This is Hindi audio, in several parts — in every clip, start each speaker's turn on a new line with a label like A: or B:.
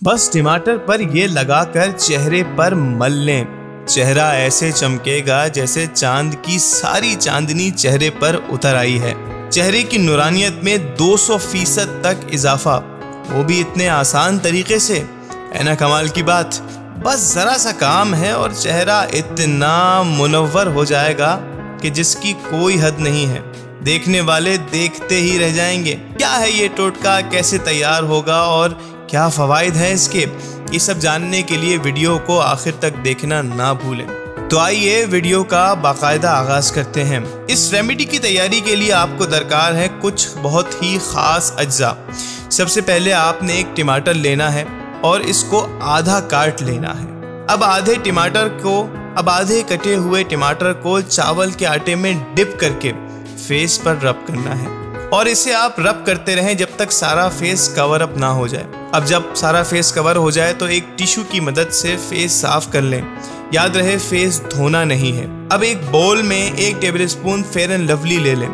A: बस टमाटर पर ये लगाकर चेहरे पर मल लें। चेहरा ऐसे चमकेगा जैसे चांद की सारी चांदनी चेहरे पर उतर आई है। चेहरे की नूरानियत में 200% तक इजाफा, वो भी इतने आसान तरीके से। है ना कमाल की बात। बस ज़रा सा काम है और चेहरा इतना मुनव्वर हो जाएगा कि जिसकी कोई हद नहीं है। देखने वाले देखते ही रह जाएंगे। क्या है ये टोटका, कैसे तैयार होगा और क्या फ़वाइद हैं इसके, ये सब जानने के लिए वीडियो को आखिर तक देखना ना भूलें। तो आइए वीडियो का बाकायदा आगाज़ करते हैं। इस रेमेडी की तैयारी के लिए आपको दरकार है कुछ बहुत ही ख़ास अज्जा। सबसे पहले आपने एक टमाटर लेना है और इसको आधा काट लेना है। अब आधे कटे हुए टमाटर को चावल के आटे में डिप करके फेस पर रब करना है और इसे आप रब करते रहें जब तक सारा फेस कवर अप ना हो जाए। अब जब सारा फेस कवर हो जाए तो एक टिश्यू की मदद से फेस साफ कर लें। याद रहे फेस धोना नहीं है। अब एक बोल में 1 टेबलस्पून फेयर एंड लवली ले लें।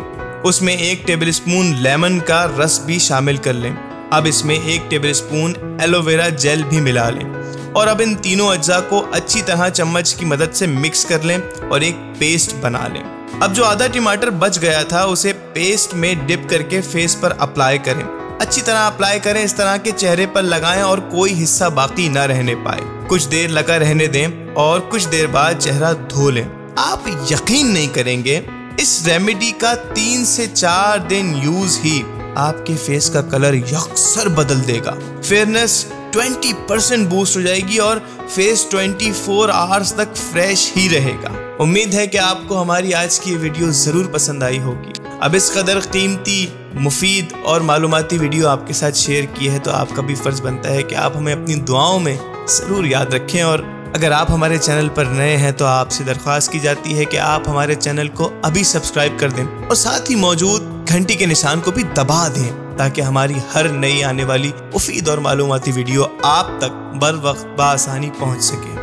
A: उसमें 1 टेबलस्पून लेमन का रस भी शामिल कर लें। अब इसमें 1 टेबलस्पून एलोवेरा जेल भी मिला लें और अब इन तीनों अज्जा को अच्छी तरह चम्मच की मदद से मिक्स कर लें और एक पेस्ट बना लें। अब जो आधा टमाटर बच गया था उसे पेस्ट में डिप करके फेस पर अप्लाई करें। अच्छी तरह अप्लाई करें, इस तरह के चेहरे पर लगाएं और कोई हिस्सा बाकी ना रहने पाए। कुछ देर लगा रहने दें और कुछ देर बाद चेहरा धो लें। आप यकीन नहीं करेंगे, इस रेमेडी का 3 से 4 दिन यूज ही आपके फेस का कलर यकसर बदल देगा। फेयरनेस 20% बूस्ट हो जाएगी और फेस 24 आवर्स तक फ्रेश ही रहेगा। उम्मीद है कि आपको हमारी आज की वीडियो ज़रूर पसंद आई होगी। अब इस कदर कीमती, मुफीद और मालूमाती वीडियो आपके साथ शेयर की है तो आपका भी फ़र्ज़ बनता है कि आप हमें अपनी दुआओं में ज़रूर याद रखें। और अगर आप हमारे चैनल पर नए हैं तो आपसे दरख्वास्त की जाती है कि आप हमारे चैनल को अभी सब्सक्राइब कर दें और साथ ही मौजूद घंटी के निशान को भी दबा दें ताकि हमारी हर नई आने वाली मुफीद और मालूमाती वीडियो आप तक बर वक्त बआसानी पहुँच सके।